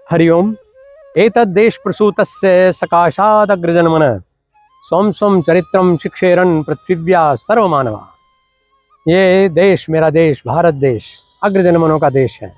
हरि ओम। एतद्देश प्रसूतस्य सकाशादग्रजन्मन स्वं स्वं चरित्रं शिक्षेरन् पृथिव्या सर्वमानवा। ये देश मेरा देश भारत देश अग्रजन्मनों का देश है।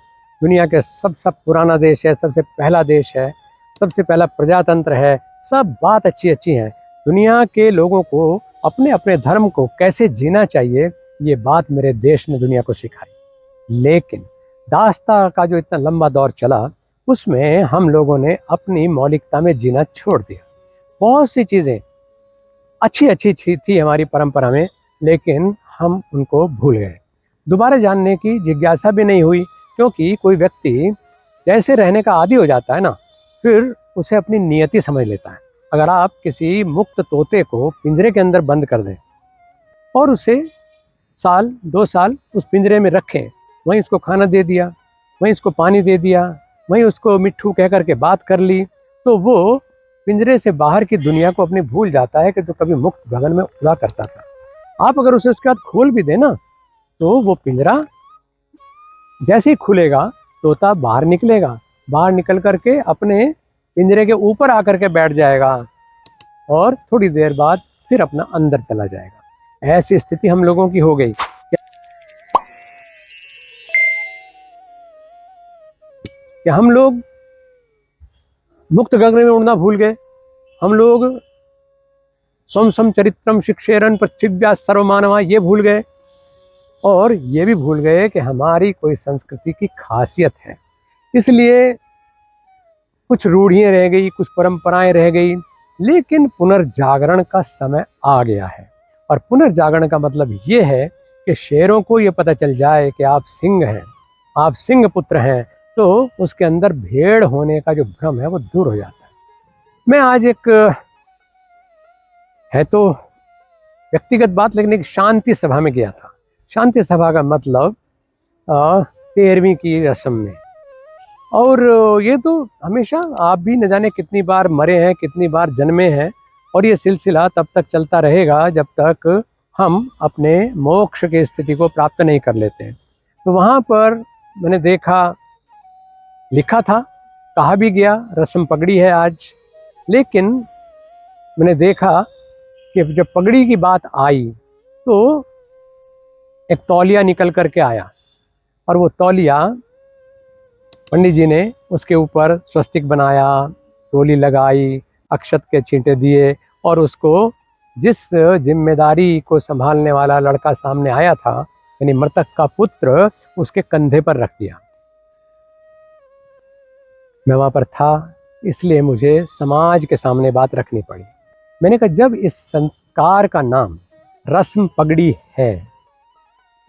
दुनिया के सब पुराना देश है, सबसे पहला देश है, सबसे पहला प्रजातंत्र है। सब बात अच्छी अच्छी है। दुनिया के लोगों को अपने अपने धर्म को कैसे जीना चाहिए, ये बात मेरे देश ने दुनिया को सिखाई। लेकिन दास्ता का जो इतना लंबा दौर चला, उसमें हम लोगों ने अपनी मौलिकता में जीना छोड़ दिया। बहुत सी चीज़ें अच्छी अच्छी थी हमारी परंपरा में, लेकिन हम उनको भूल गए। दोबारा जानने की जिज्ञासा भी नहीं हुई, क्योंकि कोई व्यक्ति जैसे रहने का आदी हो जाता है ना, फिर उसे अपनी नियति समझ लेता है। अगर आप किसी मुक्त तोते को पिंजरे के अंदर बंद कर दें और उसे साल 2 साल उस पिंजरे में रखें, वहीं इसको खाना दे दिया, वहीं इसको पानी दे दिया, वहीं उसको मिट्ठू कह करके बात कर ली, तो वो पिंजरे से बाहर की दुनिया को अपनी भूल जाता है कि जो कभी मुक्त गगन में उड़ा करता था। आप अगर उसे उसके बाद खोल भी देना, तो वो पिंजरा जैसे ही खुलेगा, तोता बाहर निकलेगा, बाहर निकल करके अपने पिंजरे के ऊपर आकर के बैठ जाएगा और थोड़ी देर बाद फिर अपना अंदर चला जाएगा। ऐसी स्थिति हम लोगों की हो गई कि हम लोग मुक्त गगन में उड़ना भूल गए। हम लोग स्वं स्वं चरित्रम शिक्षेरन् पृथिव्या सर्वमानवा ये भूल गए, और ये भी भूल गए कि हमारी कोई संस्कृति की खासियत है। इसलिए कुछ रूढ़ियाँ रह गई, कुछ परंपराएं रह गई, लेकिन पुनर्जागरण का समय आ गया है। और पुनर्जागरण का मतलब ये है कि शेरों को ये पता चल जाए कि आप सिंह हैं, आप सिंह पुत्र हैं, तो उसके अंदर भेड़ होने का जो भ्रम है वो दूर हो जाता है। मैं आज एक है तो व्यक्तिगत बात, लेकिन एक शांति सभा में गया था। शांति सभा का मतलब 13वीं की रस्म में। और ये तो हमेशा आप भी न जाने कितनी बार मरे हैं, कितनी बार जन्मे हैं, और ये सिलसिला तब तक चलता रहेगा जब तक हम अपने मोक्ष की स्थिति को प्राप्त नहीं कर लेते हैं। तो वहाँ पर मैंने देखा, लिखा था, कहा भी गया, रस्म पगड़ी है आज। लेकिन मैंने देखा कि जब पगड़ी की बात आई तो एक तौलिया निकल करके आया, और वो तौलिया पंडित जी ने उसके ऊपर स्वस्तिक बनाया, टोली लगाई, अक्षत के छींटे दिए, और उसको जिस जिम्मेदारी को संभालने वाला लड़का सामने आया था, यानी मृतक का पुत्र, उसके कंधे पर रख दिया। मैं वहाँ पर था, इसलिए मुझे समाज के सामने बात रखनी पड़ी। मैंने कहा, जब इस संस्कार का नाम रस्म पगड़ी है,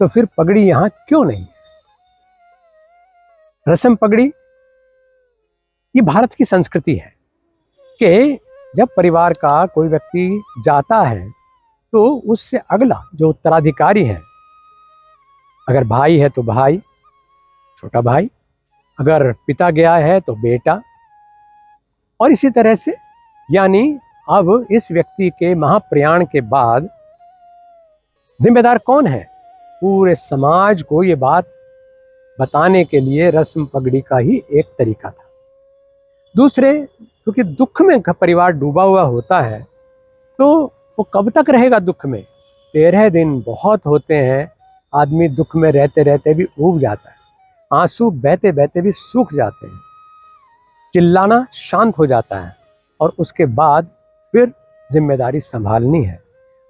तो फिर पगड़ी यहाँ क्यों नहीं है? रस्म पगड़ी ये भारत की संस्कृति है कि जब परिवार का कोई व्यक्ति जाता है, तो उससे अगला जो उत्तराधिकारी है, अगर भाई है तो भाई, छोटा भाई, अगर पिता गया है तो बेटा, और इसी तरह से, यानी अब इस व्यक्ति के महाप्रयाण के बाद जिम्मेदार कौन है? पूरे समाज को ये बात बताने के लिए रस्म पगड़ी का ही एक तरीका था। दूसरे, क्योंकि दुख में परिवार डूबा हुआ होता है, तो वो कब तक रहेगा दुख में? 13 दिन बहुत होते हैं। आदमी दुख में रहते रहते भी ऊब जाता है, आंसू बहते बहते भी सूख जाते हैं, चिल्लाना शांत हो जाता है, और उसके बाद फिर जिम्मेदारी संभालनी है।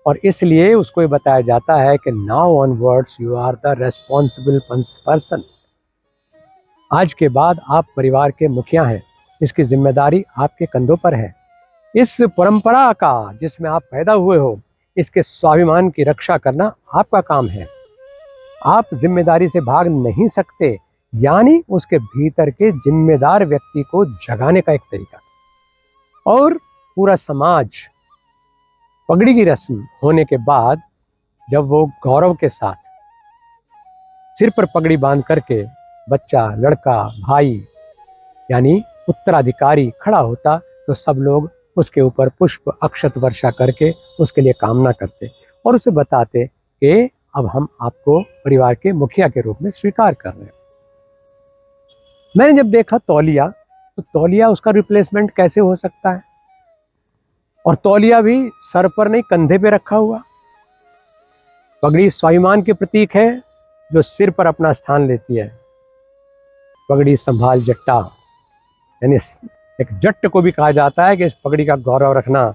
और इसलिए उसको ये बताया जाता है कि now onwards you are the responsible person. आज के बाद आप परिवार के मुखिया हैं, इसकी जिम्मेदारी आपके कंधों पर है। इस परंपरा का, जिसमें आप पैदा हुए हो, इसके स्वाभिमान की रक्षा करना आपका काम है। आप जिम्मेदारी से भाग नहीं सकते, यानी उसके भीतर के जिम्मेदार व्यक्ति को जगाने का एक तरीका। और पूरा समाज पगड़ी की रस्म होने के बाद, जब वो गौरव के साथ सिर पर पगड़ी बांध करके बच्चा, लड़का, भाई, यानी उत्तराधिकारी खड़ा होता, तो सब लोग उसके ऊपर पुष्प अक्षत वर्षा करके उसके लिए कामना करते और उसे बताते कि अब हम आपको परिवार के मुखिया के रूप में स्वीकार कर रहे हैं। मैंने जब देखा तौलिया, तो तौलिया उसका रिप्लेसमेंट कैसे हो सकता है? और तौलिया भी सर पर नहीं, कंधे पे रखा हुआ। पगड़ी स्वाभिमान के प्रतीक है जो सिर पर अपना स्थान लेती है। पगड़ी संभाल जट्टा, यानी एक जट्ट को भी कहा जाता है कि इस पगड़ी का गौरव रखना।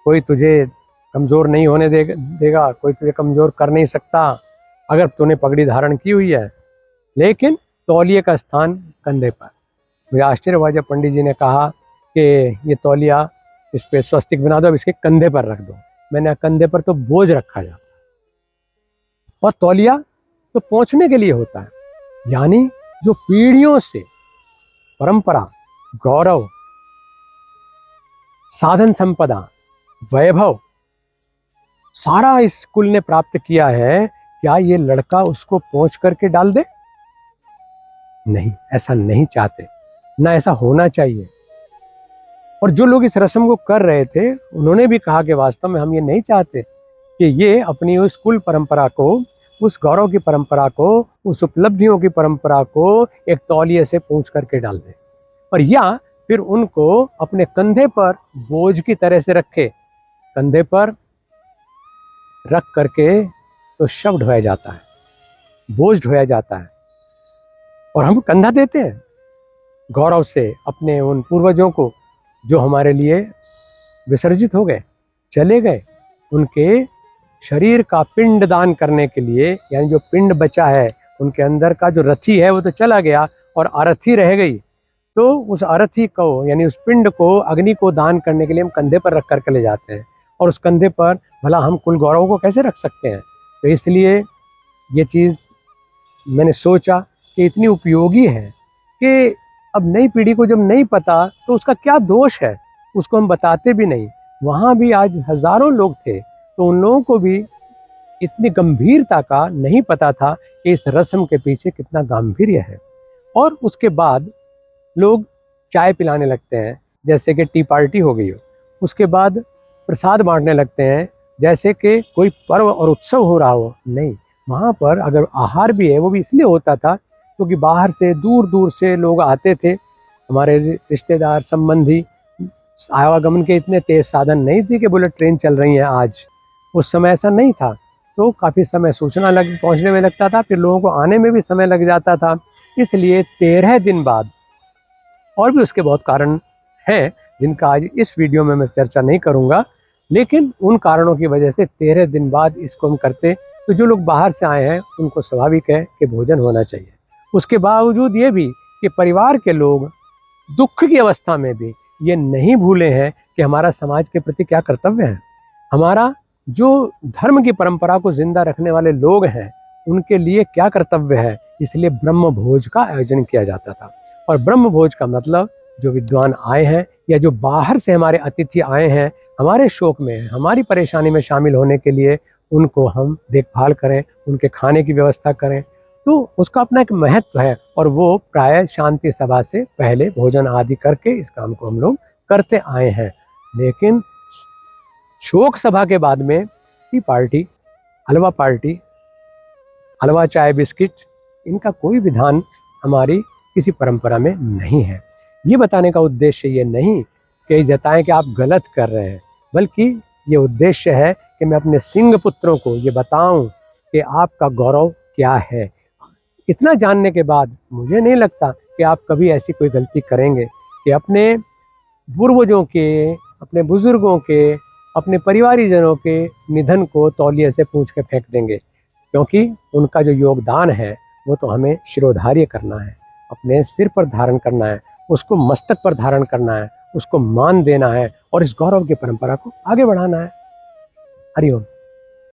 कोई तुझे कमजोर नहीं होने देगा, कोई तुझे कमजोर कर नहीं सकता अगर तूने पगड़ी धारण की हुई है। लेकिन तौलिए का स्थान कंधे पर। मुझे आश्चर्य हुआ जब पंडित जी ने कहा कि ये तौलिया, इस पे स्वस्तिक बना दो, अब इसके कंधे पर रख दो। मैंने कंधे पर तो बोझ रखा जाता, और तौलिया तो पहुंचने के लिए होता है। यानी जो पीढ़ियों से परंपरा, गौरव, साधन संपदा, वैभव सारा इस कुल ने प्राप्त किया है, क्या ये लड़का उसको पहुंच करके डाल दे? नहीं, ऐसा नहीं चाहते, ना ऐसा होना चाहिए। और जो लोग इस रस्म को कर रहे थे उन्होंने भी कहा कि वास्तव में हम ये नहीं चाहते कि ये अपनी उस कुल परंपरा को, उस गौरव की परंपरा को, उस उपलब्धियों की परंपरा को एक तौलिए से पूछ करके डाल दे, और या फिर उनको अपने कंधे पर बोझ की तरह से रखे। कंधे पर रख करके तो शव ढोया जाता है, बोझ ढोया जाता है, और हम कंधा देते हैं गौरव से अपने उन पूर्वजों को जो हमारे लिए विसर्जित हो गए, चले गए। उनके शरीर का पिंड दान करने के लिए, यानी जो पिंड बचा है, उनके अंदर का जो रथी है वो तो चला गया और अरथी रह गई, तो उस अरथी को, यानी उस पिंड को, अग्नि को दान करने के लिए हम कंधे पर रख करके ले जाते हैं। और उस कंधे पर भला हम कुल गौरव को कैसे रख सकते हैं? तो इसलिए ये चीज़ मैंने सोचा कि इतनी उपयोगी है कि अब नई पीढ़ी को जब नहीं पता तो उसका क्या दोष है, उसको हम बताते भी नहीं। वहाँ भी आज हजारों लोग थे, तो उन लोगों को भी इतनी गंभीरता का नहीं पता था कि इस रस्म के पीछे कितना गांधीर्य है। और उसके बाद लोग चाय पिलाने लगते हैं जैसे कि टी पार्टी हो गई हो। उसके बाद प्रसाद बांटने लगते हैं जैसे कि कोई पर्व और उत्सव हो रहा हो। नहीं, वहाँ पर अगर आहार भी है वो भी इसलिए होता था क्योंकि बाहर से, दूर दूर से लोग आते थे। हमारे रिश्तेदार, संबंधी, आवागमन के इतने तेज साधन नहीं थे कि बुलेट ट्रेन चल रही हैं आज, उस समय ऐसा नहीं था। तो काफ़ी समय सूचना पहुँचने में लगता था, फिर लोगों को आने में भी समय लग जाता था। इसलिए 13 दिन बाद, और भी उसके बहुत कारण हैं जिनका आज इस वीडियो में मैं चर्चा नहीं करूंगा, लेकिन उन कारणों की वजह से 13 दिन बाद इसको हम करते। तो जो लोग बाहर से आए हैं उनको स्वाभाविक है कि भोजन होना चाहिए। उसके बावजूद ये भी कि परिवार के लोग दुख की अवस्था में भी ये नहीं भूले हैं कि हमारा समाज के प्रति क्या कर्तव्य है। हमारा जो धर्म की परंपरा को जिंदा रखने वाले लोग हैं उनके लिए क्या कर्तव्य है। इसलिए ब्रह्म भोज का आयोजन किया जाता था। और ब्रह्म भोज का मतलब जो विद्वान आए हैं या जो बाहर से हमारे अतिथि आए हैं, हमारे शोक में, हमारी परेशानी में शामिल होने के लिए, उनको हम देखभाल करें, उनके खाने की व्यवस्था करें। तो उसका अपना एक महत्व है, और वो प्राय शांति सभा से पहले भोजन आदि करके इस काम को हम लोग करते आए हैं। लेकिन शोक सभा के बाद में टी पार्टी, हलवा पार्टी, हलवा चाय बिस्किट, इनका कोई विधान हमारी किसी परंपरा में नहीं है। ये बताने का उद्देश्य ये नहीं कि जताएं कि आप गलत कर रहे हैं, बल्कि ये उद्देश्य है कि मैं अपने सिंह पुत्रों को ये बताऊं कि आपका गौरव क्या है। इतना जानने के बाद मुझे नहीं लगता कि आप कभी ऐसी कोई गलती करेंगे कि अपने पूर्वजों के, अपने बुजुर्गों के, अपने परिवारीजनों के निधन को तौलिए से पूछ के फेंक देंगे, क्योंकि उनका जो योगदान है वो तो हमें शिरोधार्य करना है, अपने सिर पर धारण करना है, उसको मस्तक पर धारण करना है, उसको मान देना है और इस गौरव की परंपरा को आगे बढ़ाना है। हरि ओम।